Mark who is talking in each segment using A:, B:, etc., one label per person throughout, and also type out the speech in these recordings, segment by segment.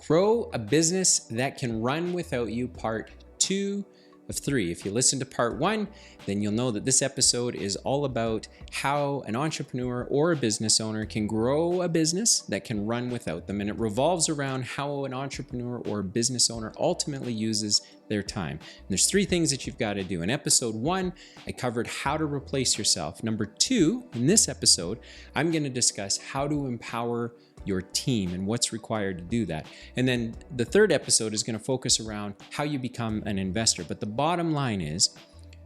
A: Grow a business that can run without you, part 2 of 3. If you listen to part 1, then you'll know that this episode is all about how an entrepreneur or a business owner can grow a business that can run without them. And it revolves around how an entrepreneur or a business owner ultimately uses their time. And there's 3 things that you've got to do. In episode 1, I covered how to replace yourself. Number 2, in this episode, I'm going to discuss how to empower your team and what's required to do that. And then the 3rd episode is going to focus around how you become an investor. But the bottom line is,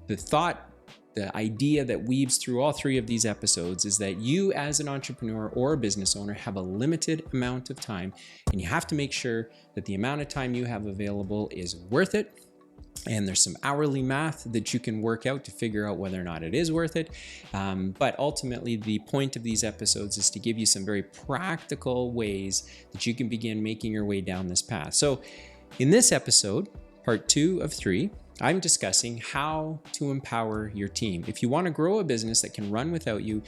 A: the idea that weaves through all 3 of these episodes is that you as an entrepreneur or a business owner have a limited amount of time, and you have to make sure that the amount of time you have available is worth it. And there's some hourly math that you can work out to figure out whether or not it is worth it. But ultimately, the point of these episodes is to give you some very practical ways that you can begin making your way down this path. So in this episode, part 2 of 3, I'm discussing how to empower your team. If you want to grow a business that can run without you,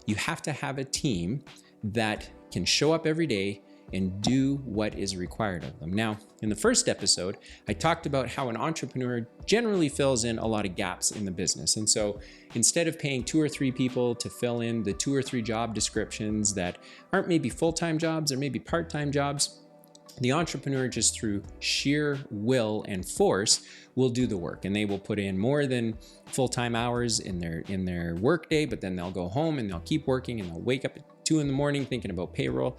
A: you have to have a team that can show up every day and do what is required of them. Now, in the first episode, I talked about how an entrepreneur generally fills in a lot of gaps in the business. And so instead of paying 2 or 3 people to fill in the 2 or 3 job descriptions that aren't maybe full-time jobs or maybe part-time jobs, the entrepreneur, just through sheer will and force, will do the work, and they will put in more than full-time hours in their work day, but then they'll go home and they'll keep working and they'll wake up at 2 a.m. thinking about payroll.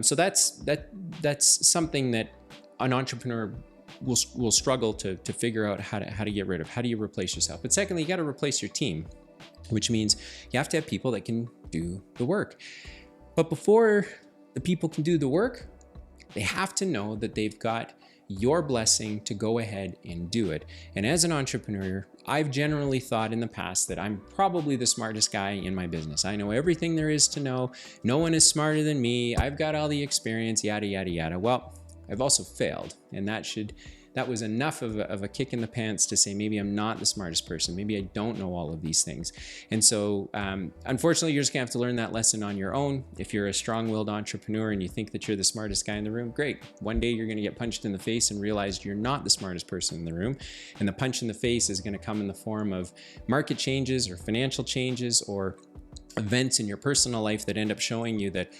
A: So that's something that an entrepreneur will struggle to figure out how to get rid of. How do you replace yourself? But secondly, you got to replace your team, which means you have to have people that can do the work. But before the people can do the work, they have to know that they've got your blessing to go ahead and do it. And as an entrepreneur, I've generally thought in the past that I'm probably the smartest guy in my business. I know everything there is to know. No one is smarter than me. I've got all the experience, yada, yada, yada. Well, I've also failed, and that was enough of a kick in the pants to say, maybe I'm not the smartest person. Maybe I don't know all of these things. And so, unfortunately, you're just gonna have to learn that lesson on your own. If you're a strong-willed entrepreneur and you think that you're the smartest guy in the room, great. One day you're gonna get punched in the face and realize you're not the smartest person in the room. And the punch in the face is gonna come in the form of market changes or financial changes or events in your personal life that end up showing you that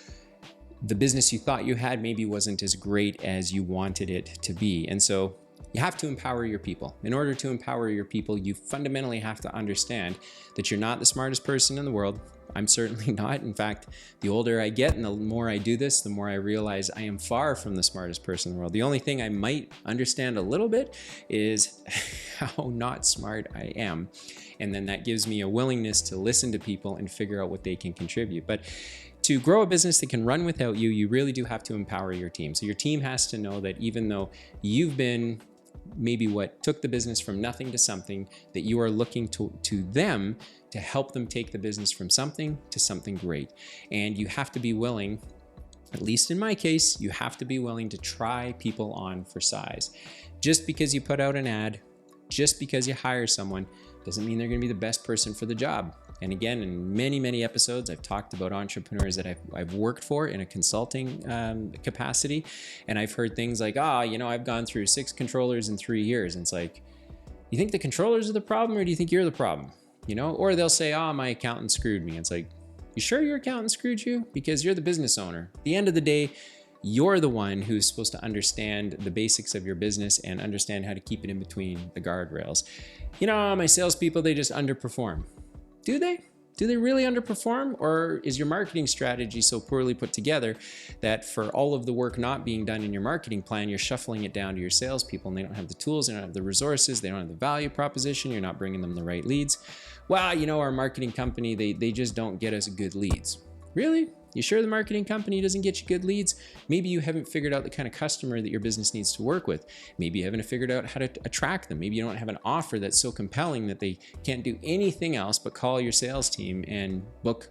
A: the business you thought you had maybe wasn't as great as you wanted it to be. And so you have to empower your people. In order to empower your people, you fundamentally have to understand that you're not the smartest person in the world. I'm certainly not. In fact, the older I get and the more I do this, the more I realize I am far from the smartest person in the world. The only thing I might understand a little bit is how not smart I am. And then that gives me a willingness to listen to people and figure out what they can contribute. But to grow a business that can run without you, you really do have to empower your team. So your team has to know that even though you've been maybe what took the business from nothing to something, that you are looking to them to help them take the business from something to something great. And you have to be willing, at least in my case, you have to be willing to try people on for size. Just because you put out an ad, just because you hire someone, doesn't mean they're going to be the best person for the job. And again, in many, many episodes, I've talked about entrepreneurs that I've worked for in a consulting capacity. And I've heard things like, I've gone through 6 controllers in 3 years. And it's like, you think the controllers are the problem, or do you think you're the problem? Or they'll say, my accountant screwed me. It's like, you sure your accountant screwed you? Because you're the business owner. At the end of the day, you're the one who's supposed to understand the basics of your business and understand how to keep it in between the guardrails. My salespeople, they just underperform. Do they? Do they really underperform? Or is your marketing strategy so poorly put together that for all of the work not being done in your marketing plan, you're shuffling it down to your salespeople and they don't have the tools, they don't have the resources, they don't have the value proposition, you're not bringing them the right leads? Well, our marketing company, they just don't get us good leads. Really? You sure the marketing company doesn't get you good leads? Maybe you haven't figured out the kind of customer that your business needs to work with. Maybe you haven't figured out how to attract them. Maybe you don't have an offer that's so compelling that they can't do anything else but call your sales team and book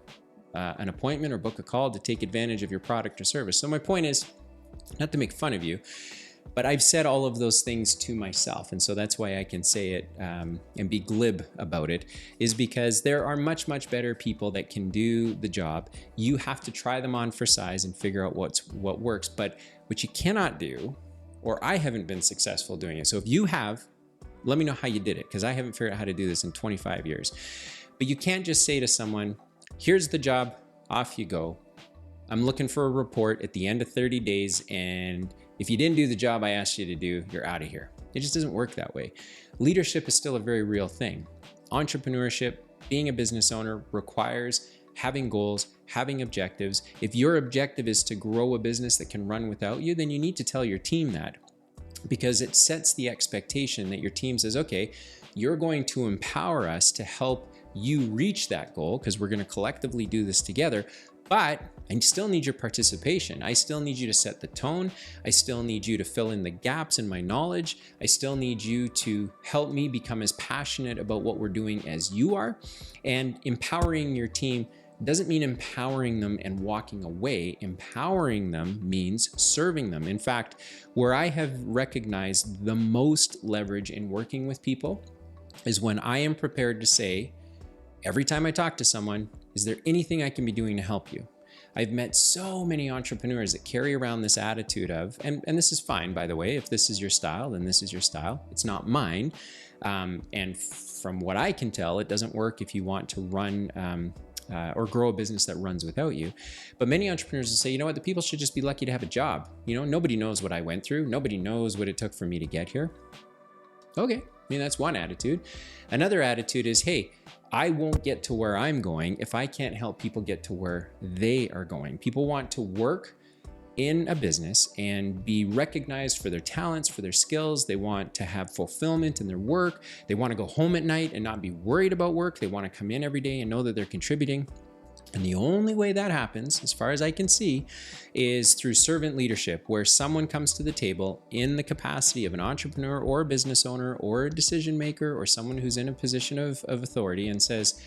A: an appointment or book a call to take advantage of your product or service. So my point is, not to make fun of you, But I've said all of those things to myself. And so that's why I can say it and be glib about it, is because there are much, much better people that can do the job. You have to try them on for size and figure out what works. But what you cannot do, or I haven't been successful doing it. So if you have, let me know how you did it, because I haven't figured out how to do this in 25 years. But you can't just say to someone, here's the job, off you go. I'm looking for a report at the end of 30 days, and if you didn't do the job I asked you to do, you're out of here. It just doesn't work that way. Leadership is still a very real thing. Entrepreneurship, being a business owner, requires having goals, having objectives. If your objective is to grow a business that can run without you, then you need to tell your team that, because it sets the expectation that your team says, okay, you're going to empower us to help you reach that goal, because we're going to collectively do this together. But I still need your participation. I still need you to set the tone. I still need you to fill in the gaps in my knowledge. I still need you to help me become as passionate about what we're doing as you are. And empowering your team doesn't mean empowering them and walking away. Empowering them means serving them. In fact, where I have recognized the most leverage in working with people is when I am prepared to say, every time I talk to someone, is there anything I can be doing to help you? I've met so many entrepreneurs that carry around this attitude of, and this is fine, by the way, if this is your style, then this is your style. It's not mine. And from what I can tell, it doesn't work if you want to run or grow a business that runs without you. But many entrepreneurs will say, you know what, the people should just be lucky to have a job. You know, nobody knows what I went through. Nobody knows what it took for me to get here. Okay, I mean, that's one attitude. Another attitude is, hey, I won't get to where I'm going if I can't help people get to where they are going. People want to work in a business and be recognized for their talents, for their skills. They want to have fulfillment in their work. They want to go home at night and not be worried about work. They want to come in every day and know that they're contributing. And the only way that happens, as far as I can see, is through servant leadership, where someone comes to the table in the capacity of an entrepreneur or a business owner or a decision maker or someone who's in a position of authority and says,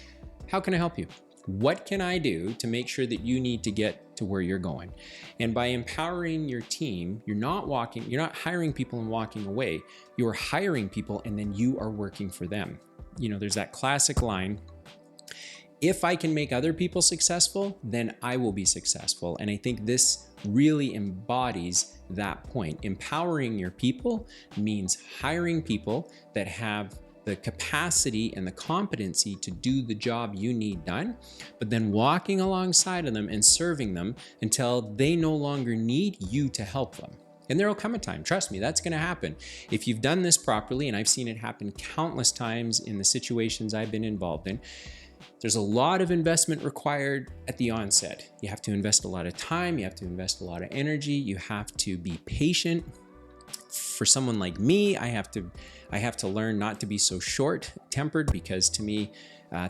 A: how can I help you? What can I do to make sure that you need to get to where you're going? And by empowering your team, you're not hiring people and walking away. You're hiring people and then you are working for them. You know, there's that classic line, if I can make other people successful, then I will be successful. And I think this really embodies that point. Empowering your people means hiring people that have the capacity and the competency to do the job you need done, but then walking alongside of them and serving them until they no longer need you to help them. And there will come a time, trust me, that's going to happen. If you've done this properly, and I've seen it happen countless times in the situations I've been involved in, there's a lot of investment required at the onset. You have to invest a lot of time, you have to invest a lot of energy, you have to be patient. For someone like me, I have to learn not to be so short-tempered, because to me,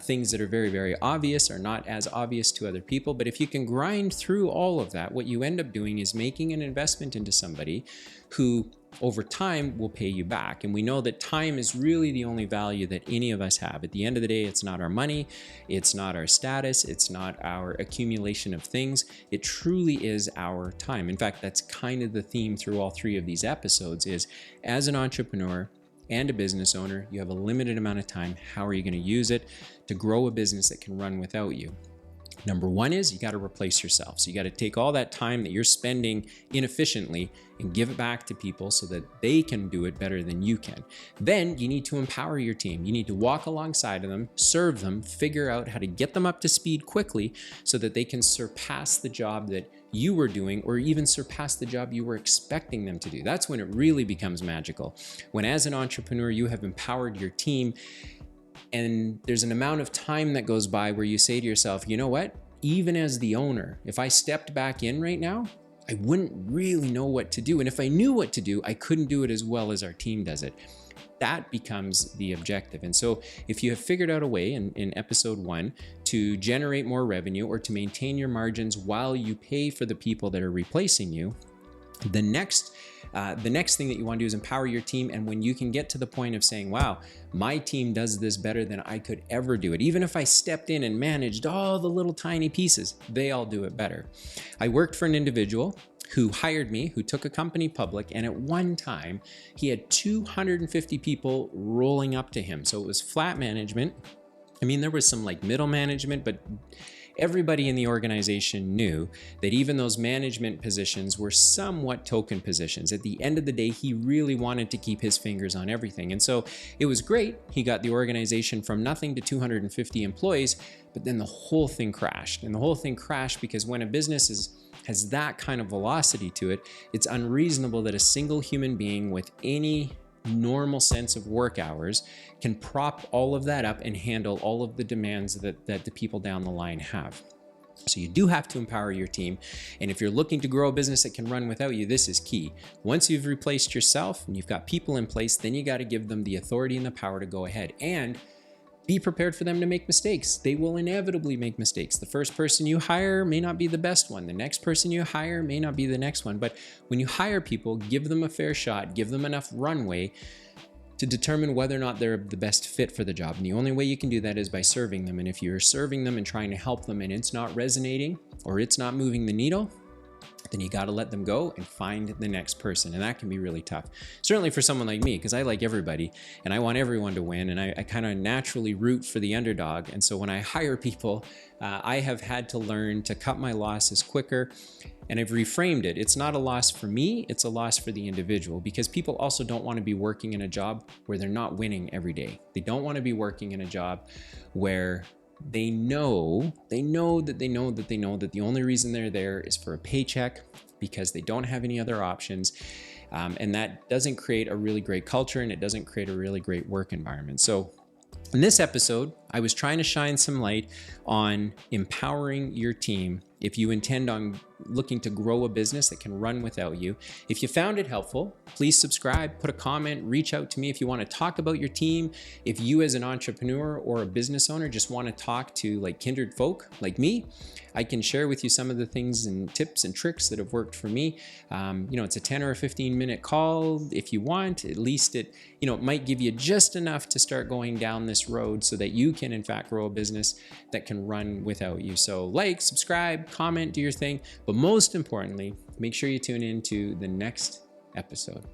A: things that are very, very obvious are not as obvious to other people. But if you can grind through all of that, what you end up doing is making an investment into somebody who over time will pay you back. And we know that time is really the only value that any of us have. At the end of the day, it's not our money, it's not our status, it's not our accumulation of things. It truly is our time. In fact, that's kind of the theme through all three of these episodes is, as an entrepreneur and a business owner, you have a limited amount of time. How are you going to use it to grow a business that can run without you? Number one is you got to replace yourself. So you got to take all that time that you're spending inefficiently and give it back to people so that they can do it better than you can. Then you need to empower your team. You need to walk alongside of them, serve them, figure out how to get them up to speed quickly so that they can surpass the job that you were doing, or even surpass the job you were expecting them to do. That's when it really becomes magical. When as an entrepreneur, you have empowered your team, and there's an amount of time that goes by where you say to yourself, you know what? Even as the owner, if I stepped back in right now, I wouldn't really know what to do. And if I knew what to do, I couldn't do it as well as our team does it. That becomes the objective. And so if you have figured out a way in episode 1 to generate more revenue or to maintain your margins while you pay for the people that are replacing you, the next thing that you want to do is empower your team. And when you can get to the point of saying, wow, my team does this better than I could ever do it. Even if I stepped in and managed all the little tiny pieces, they all do it better. I worked for an individual who hired me, who took a company public, and at one time he had 250 people rolling up to him. So it was flat management. I mean, there was some like middle management, but everybody in the organization knew that even those management positions were somewhat token positions. At the end of the day, he really wanted to keep his fingers on everything. And so it was great. He got the organization from nothing to 250 employees, but then the whole thing crashed. And the whole thing crashed because when a business has that kind of velocity to it, it's unreasonable that a single human being with any normal sense of work hours can prop all of that up and handle all of the demands that the people down the line have. So you do have to empower your team. And if you're looking to grow a business that can run without you, this is key. Once you've replaced yourself and you've got people in place, then you got to give them the authority and the power to go ahead. And be prepared for them to make mistakes. They will inevitably make mistakes. The first person you hire may not be the best one. The next person you hire may not be the next one. But when you hire people, give them a fair shot, give them enough runway to determine whether or not they're the best fit for the job. And the only way you can do that is by serving them. And if you're serving them and trying to help them and it's not resonating or it's not moving the needle, then you got to let them go and find the next person. And that can be really tough. Certainly for someone like me, because I like everybody and I want everyone to win. And I kind of naturally root for the underdog. And so when I hire people, I have had to learn to cut my losses quicker. And I've reframed it. It's not a loss for me, it's a loss for the individual, because people also don't want to be working in a job where they're not winning every day. They don't want to be working in a job where they know that the only reason they're there is for a paycheck because they don't have any other options. And that doesn't create a really great culture and it doesn't create a really great work environment. So in this episode, I was trying to shine some light on empowering your team if you intend on looking to grow a business that can run without you. If you found it helpful, please subscribe, put a comment, reach out to me if you want to talk about your team. If you as an entrepreneur or a business owner just want to talk to like kindred folk like me, I can share with you some of the things and tips and tricks that have worked for me. It's a 10 or a 15-minute call if you want. At least it might give you just enough to start going down this road so that you can in fact grow a business that can run without you. So like, subscribe, comment, do your thing. But most importantly, make sure you tune in to the next episode.